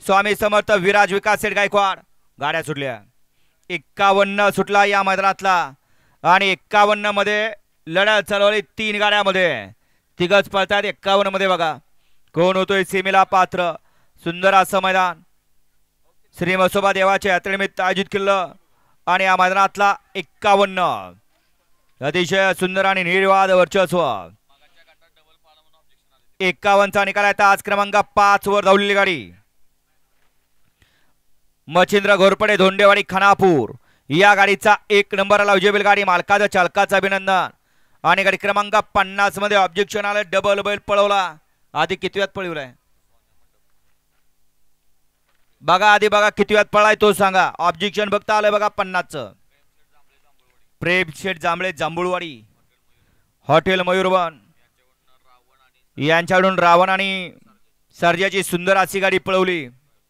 स्वामी समर्थ विराज विकास सेठ गायकवाड गाड्या सुटल्या 51 सुटला या मैदानातला आणि 51 मध्ये लढत चालवली 3 गाड्यामध्ये तिघच पळतात 51 मध्ये बघा कोण होतोय सीमेला पात्र सुंदर असं मैदान श्री म्हसोबा देवाच्या यात्रेनिमित्त आयोजित केलं आणि या मैदानातला 51 अतिशय सुंदर आणि निर्वाद वर्चस्व 51 चा निकाल आहे आज क्रमांक 5 वर धावलेली गाडी मच्छिंद्र घोरपडे धोंडेवाडी खानापूर या गाडीचा 1 नंबरला विजय गाडी मालकाचं चालकाचं अभिनंदन आणि गाडी क्रमांक 50 मध्ये ऑब्जेक्शन आलं डबल बैल पळवला आधी कितव्यात पळवलाय बघा आधी बघा कितव्यात पळाय तो सांगा ऑब्जेक्शन बघता आलंय बघा 50चं प्रेम शेठ जांभळे जांभूळवाडी हॉटेल मयूरवन यांच्याकडून रावण आणि सर्जाची सुंदर अशी गाडी पळवली